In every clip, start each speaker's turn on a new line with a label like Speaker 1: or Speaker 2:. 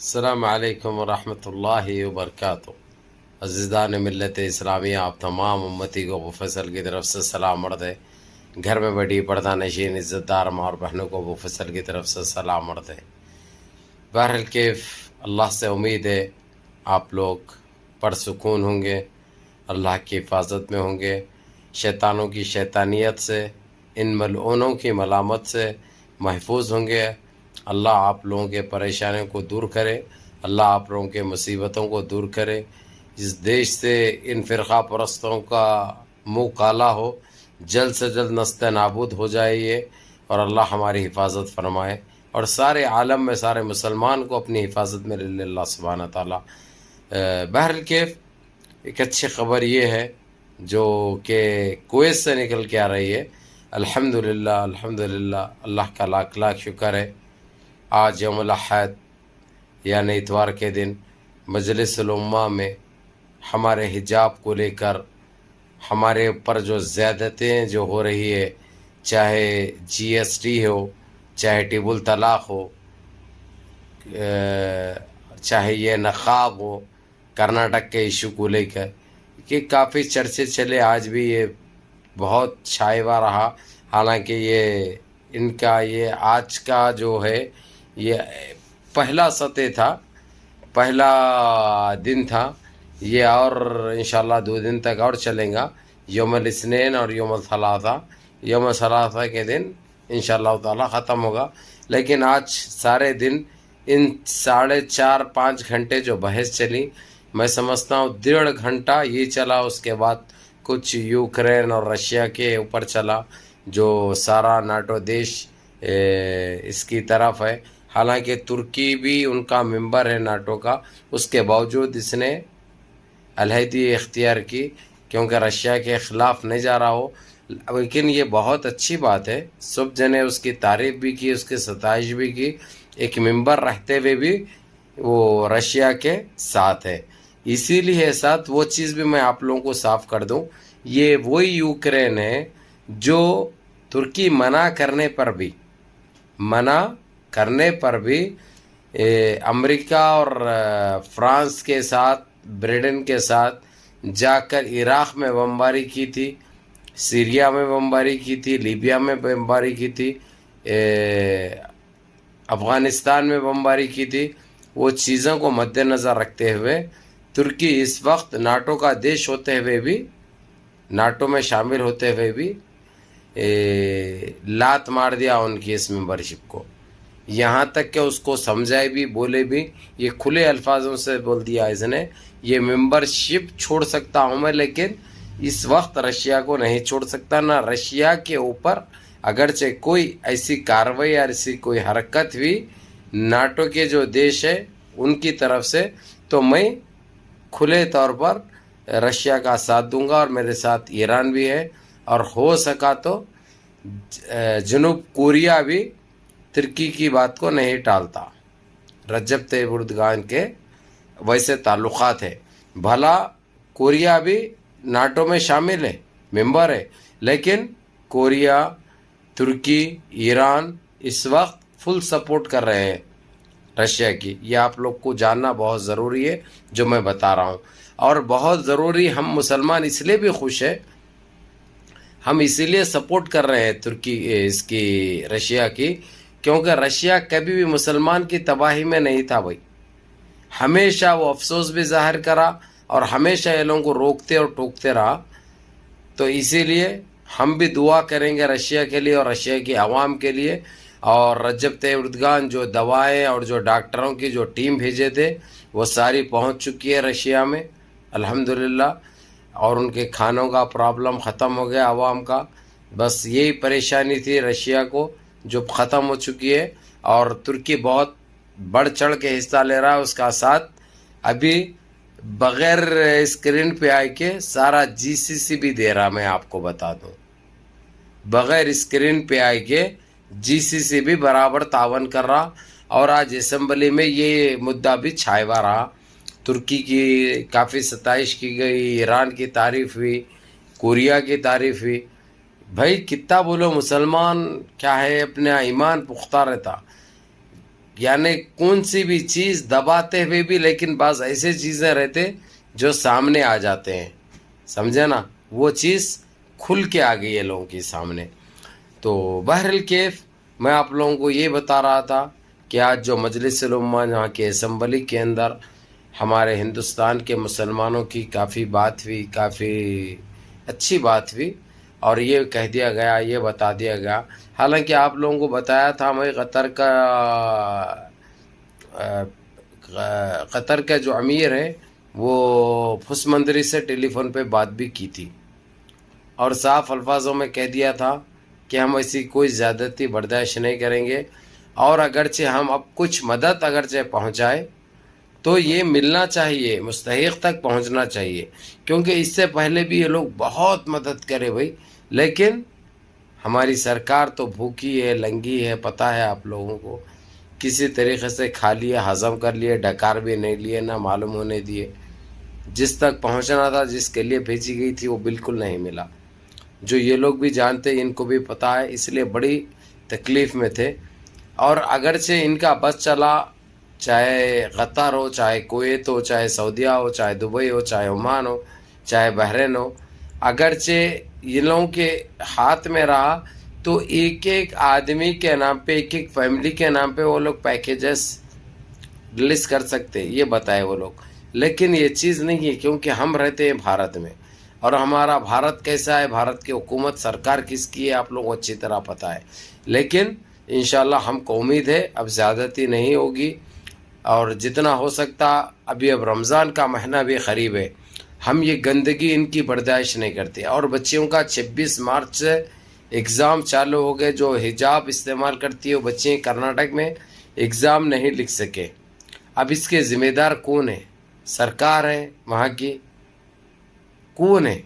Speaker 1: السلام علیکم ورحمۃ اللہ وبرکاتہ۔ عزیزان ملت اسلامیہ، آپ تمام امتی کو ابو فیصل کی طرف سے سلام عرض ہے۔ گھر میں بیٹھی پردہ نشین عزت دار ماں اور بہنوں کو ابو فیصل کی طرف سے سلام عرض ہے۔ بہرحال کیف اللہ سے امید ہے آپ لوگ پرسکون ہوں گے، اللہ کی حفاظت میں ہوں گے، شیطانوں کی شیطانیت سے، ان ملعونوں کی ملامت سے محفوظ ہوں گے۔ اللہ آپ لوگوں کے پریشانیوں کو دور کرے، اللہ آپ لوگوں کے مصیبتوں کو دور کرے، اس دیش سے ان فرقہ پرستوں کا منہ کالا ہو، جلد سے جلد نست نابود ہو جائے یہ، اور اللہ ہماری حفاظت فرمائے اور سارے عالم میں سارے مسلمان کو اپنی حفاظت میں لے لے اللہ سبحانہ تعالیٰ۔ بہرحال کیف ایک اچھی خبر یہ ہے جو کہ کویت سے نکل کے آ رہی ہے۔ الحمدللہ الحمدللہ، اللہ کا لاکھ لاکھ شکر ہے۔ آج یوم الاحد یعنی اتوار کے دن مجلس الامہ میں ہمارے حجاب کو لے کر ہمارے اوپر جو زیادتیں جو ہو رہی ہے، چاہے جی ایس ٹی ہو، چاہے ٹیبل طلاق ہو، چاہے یہ نقاب ہو، کرناٹک کے ایشو کو لے کر کہ کافی چرچے چلے، آج بھی یہ بہت شائبہ رہا۔ حالانکہ یہ ان کا یہ آج کا جو ہے یہ پہلا سطح تھا، پہلا دن تھا یہ، اور انشاءاللہ 2 دن تک اور چلیں گا، یوم الاثنین اور یوم الثلاثہ۔ یوم الثلاثہ کے دن انشاءاللہ تعالی ختم ہوگا، لیکن آج سارے دن ان 4.5 گھنٹے جو بحث چلی، میں سمجھتا ہوں 1.5 گھنٹہ یہ چلا، اس کے بعد کچھ یوکرین اور رشیا کے اوپر چلا، جو سارا ناٹو دیش اس کی طرف ہے۔ حالانکہ ترکی بھی ان کا ممبر ہے ناٹو کا، اس کے باوجود اس نے علیحدگی اختیار کی کیونکہ رشیا کے خلاف نہیں جا رہا ہو۔ لیکن یہ بہت اچھی بات ہے، سب جنے اس کی تعریف بھی کی، اس کی ستائش بھی کی، ایک ممبر رہتے ہوئے بھی وہ رشیا کے ساتھ ہے۔ اسی لیے ساتھ وہ چیز بھی میں آپ لوگوں کو صاف کر دوں، یہ وہی یوکرین ہے جو ترکی منع کرنے پر بھی امریکہ اور فرانس کے ساتھ، برٹن کے ساتھ جا کر عراق میں بمباری کی تھی، سیریا میں بمباری کی تھی، لیبیا میں بمباری کی تھی، افغانستان میں بمباری کی تھی۔ وہ چیزوں کو مد نظر رکھتے ہوئے ترکی اس وقت ناٹو کا دیش ہوتے ہوئے بھی، ناٹو میں شامل ہوتے ہوئے بھی لات مار دیا ان کی اس ممبرشپ کو، یہاں تک کہ اس کو سمجھائے بھی، بولے بھی، یہ کھلے الفاظوں سے بول دیا اس نے، یہ ممبرشپ چھوڑ سکتا ہوں میں، لیکن اس وقت رشیا کو نہیں چھوڑ سکتا، نہ رشیا کے اوپر اگرچہ کوئی ایسی کارروائی یا ایسی کوئی حرکت ہوئی ناٹو کے جو دیش ہے ان کی طرف سے، تو میں کھلے طور پر رشیا کا ساتھ دوں گا، اور میرے ساتھ ایران بھی ہے، اور ہو سکا تو جنوب کوریا بھی ترکی کی بات کو نہیں ٹالتا۔ رجب طیب اردگان کے ویسے تعلقات ہے، بھلا کوریا بھی ناٹو میں شامل ہے، ممبر ہے، لیکن کوریا، ترکی، ایران اس وقت فل سپورٹ کر رہے ہیں رشیا کی۔ یہ آپ لوگ کو جاننا بہت ضروری ہے جو میں بتا رہا ہوں، اور بہت ضروری، ہم مسلمان اس لیے بھی خوش ہیں، ہم اسی لیے سپورٹ کر رہے ہیں ترکی اس کی، رشیا کی، کیونکہ رشیا کبھی بھی مسلمان کی تباہی میں نہیں تھا بھائی، ہمیشہ وہ افسوس بھی ظاہر کرا اور ہمیشہ یہ لوگوں کو روکتے اور ٹوکتے رہا۔ تو اسی لیے ہم بھی دعا کریں گے رشیا کے لیے اور رشیا کی عوام کے لیے، اور رجب طیب اردگان جو دوائیں اور جو ڈاکٹروں کی جو ٹیم بھیجے تھے وہ ساری پہنچ چکی ہے رشیا میں الحمدللہ، اور ان کے کھانوں کا پرابلم ختم ہو گیا عوام کا، بس یہی پریشانی تھی رشیا کو جو ختم ہو چکی ہے، اور ترکی بہت بڑھ چڑھ کے حصہ لے رہا ہے اس کا ساتھ۔ ابھی بغیر اسکرین پہ آئے کے سارا جی سی سی بھی دے رہا، میں آپ کو بتا دوں، بغیر اسکرین پہ آئے کے جی سی سی بھی برابر تعاون کر رہا، اور آج اسمبلی میں یہ مدعا بھی چھائیوا رہا، ترکی کی کافی ستائش کی گئی، ایران کی تعریف ہوئی، کوریا کی تعریف ہوئی۔ بھائی کتنا بولو، مسلمان کیا ہے، اپنا ایمان پختہ رہتا، یعنی کون سی بھی چیز دباتے ہوئے بھی لیکن بعض ایسے چیزیں رہتے جو سامنے آ جاتے ہیں، سمجھے نا، وہ چیز کھل کے آ گئی ہے لوگوں کے سامنے۔ تو بہرحال میں آپ لوگوں کو یہ بتا رہا تھا کہ آج جو مجلس الامہ یہاں کے اسمبلی کے اندر ہمارے ہندوستان کے مسلمانوں کی کافی بات ہوئی، کافی اچھی بات ہوئی، اور یہ کہہ دیا گیا، یہ بتا دیا گیا، حالانکہ آپ لوگوں کو بتایا تھا میں قطر کا جو امیر ہے وہ پھسمندری سے ٹیلی فون پہ بات بھی کی تھی، اور صاف الفاظوں میں کہہ دیا تھا کہ ہم ایسی کوئی زیادتی برداشت نہیں کریں گے، اور اگرچہ ہم اب کچھ مدد اگرچہ پہنچائے تو یہ ملنا چاہیے، مستحق تک پہنچنا چاہیے، کیونکہ اس سے پہلے بھی یہ لوگ بہت مدد کرے بھائی، لیکن ہماری سرکار تو بھوکی ہے، لنگی ہے، پتہ ہے آپ لوگوں کو، کسی طریقے سے کھا لیے، ہضم کر لیے، ڈکار بھی نہیں لیے، نہ معلوم ہونے دیے، جس تک پہنچنا تھا، جس کے لیے بھیجی گئی تھی وہ بالکل نہیں ملا، جو یہ لوگ بھی جانتے، ان کو بھی پتہ ہے، اس لیے بڑی تکلیف میں تھے، اور اگرچہ ان کا بس چلا، چاہے قطر ہو، چاہے کویت ہو، چاہے سعودیہ ہو، چاہے دبئی ہو، چاہے عمان ہو، چاہے بحرین ہو، اگرچہ ان لوگوں کے ہاتھ میں رہا تو ایک ایک آدمی کے نام پہ، ایک ایک فیملی کے نام پہ وہ لوگ پیکیجز ریلیز کر سکتے، یہ بتائے وہ لوگ، لیکن یہ چیز نہیں ہے، کیونکہ ہم رہتے ہیں بھارت میں، اور ہمارا بھارت کیسا ہے، بھارت کی حکومت سرکار کس کی ہے آپ لوگوں کو اچھی طرح پتہ ہے، لیکن انشاءاللہ ہم کو امید ہے اب زیادتی نہیں ہوگی، اور جتنا ہو سکتا، ابھی اب رمضان کا مہینہ بھی قریب ہے، ہم یہ گندگی ان کی برداشت نہیں کرتے، اور بچیوں کا 26 مارچ سے ایگزام چالو ہو گئے، جو حجاب استعمال کرتی ہے وہ بچے کرناٹک میں ایگزام نہیں لکھ سکے، اب اس کے ذمہ دار کون ہے؟ سرکار ہے وہاں کی، کون ہے؟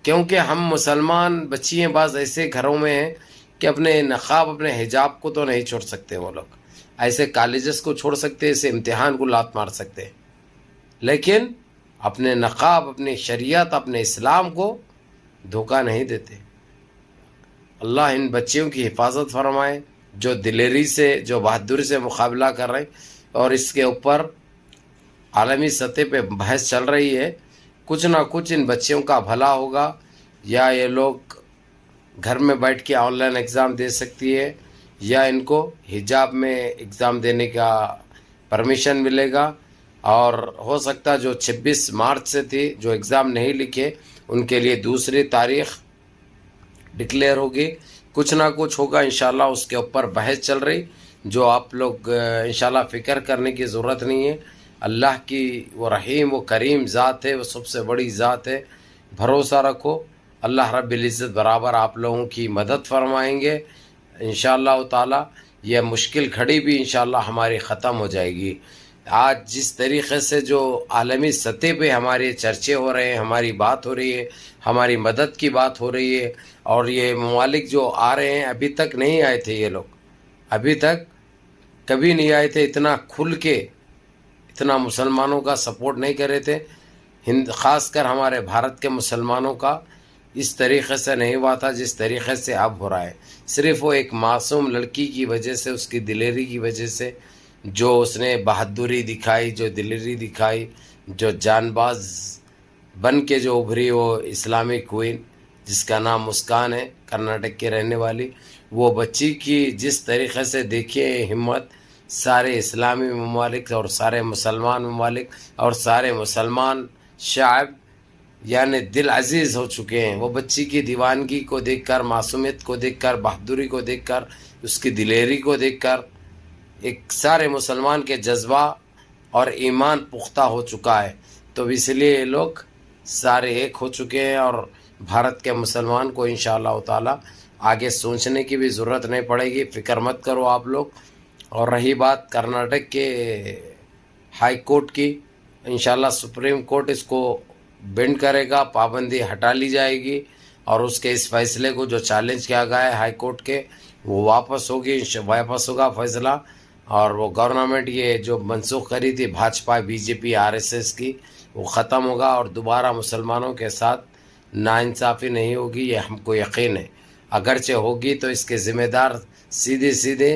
Speaker 1: کیونکہ ہم مسلمان بچیاں بعض ایسے گھروں میں ہیں کہ اپنے نقاب، اپنے حجاب کو تو نہیں چھوڑ سکتے، وہ لوگ ایسے کالجز کو چھوڑ سکتے، ایسے امتحان کو لات مار سکتے، لیکن اپنے نقاب، اپنی شریعت، اپنے اسلام کو دھوکہ نہیں دیتے۔ اللہ ان بچیوں کی حفاظت فرمائے جو دلیری سے، جو بہادری سے مقابلہ کر رہے ہیں، اور اس کے اوپر عالمی سطح پہ بحث چل رہی ہے، کچھ نہ کچھ ان بچیوں کا بھلا ہوگا، یا یہ لوگ گھر میں بیٹھ کے آن لائن ایگزام دے سکتی ہے، یا ان کو حجاب میں ایگزام دینے کا پرمیشن ملے گا، اور ہو سکتا جو 26 مارچ سے تھی جو ایگزام نہیں لکھے ان کے لیے دوسری تاریخ ڈکلیئر ہوگی، کچھ نہ کچھ ہوگا انشاءاللہ، اس کے اوپر بحث چل رہی، جو آپ لوگ انشاءاللہ فکر کرنے کی ضرورت نہیں ہے، اللہ کی وہ رحیم، وہ کریم ذات ہے، وہ سب سے بڑی ذات ہے، بھروسہ رکھو، اللہ رب العزت برابر آپ لوگوں کی مدد فرمائیں گے انشاءاللہ تعالی، یہ مشکل گھڑی بھی انشاءاللہ ہماری ختم ہو جائے گی۔ آج جس طریقے سے جو عالمی سطح پہ ہمارے چرچے ہو رہے ہیں، ہماری بات ہو رہی ہے، ہماری مدد کی بات ہو رہی ہے، اور یہ ممالک جو آ رہے ہیں، ابھی تک نہیں آئے تھے یہ لوگ، ابھی تک کبھی نہیں آئے تھے، اتنا کھل کے، اتنا مسلمانوں کا سپورٹ نہیں کر رہے تھے، خاص کر ہمارے بھارت کے مسلمانوں کا اس طریقے سے نہیں ہوا تھا جس طریقے سے اب ہو رہا ہے، صرف وہ ایک معصوم لڑکی کی وجہ سے، اس کی دلیری کی وجہ سے، جو اس نے بہادری دکھائی، جو دلیری دکھائی، جو جان باز بن کے جو ابھری، وہ اسلامی کوئین جس کا نام مسکان ہے، کرناٹک کے رہنے والی، وہ بچی کی جس طریقے سے دیکھیے ہمت، سارے اسلامی ممالک اور سارے مسلمان ممالک اور سارے مسلمان شعب یعنی دل عزیز ہو چکے ہیں، وہ بچی کی دیوانگی کو دیکھ کر، معصومیت کو دیکھ کر، بہادری کو دیکھ کر، اس کی دلیری کو دیکھ کر، ایک سارے مسلمان کے جذبہ اور ایمان پختہ ہو چکا ہے، تو اس لیے یہ لوگ سارے ایک ہو چکے ہیں، اور بھارت کے مسلمان کو انشاءاللہ تعالی آگے سوچنے کی بھی ضرورت نہیں پڑے گی، فکر مت کرو آپ لوگ۔ اور رہی بات کرناٹک کے ہائی کورٹ کی، انشاءاللہ سپریم کورٹ اس کو بینڈ کرے گا، پابندی ہٹا لی جائے گی، اور اس کے اس فیصلے کو جو چیلنج کیا گیا ہے ہائی کورٹ کے، وہ واپس ہوگا فیصلہ، اور وہ گورنمنٹ یہ جو منسوخ کری تھی بھاجپا، بی جے پی، RSS کی، وہ ختم ہوگا، اور دوبارہ مسلمانوں کے ساتھ ناانصافی نہیں ہوگی، یہ ہم کو یقین ہے، اگرچہ ہوگی تو اس کے ذمہ دار سیدھے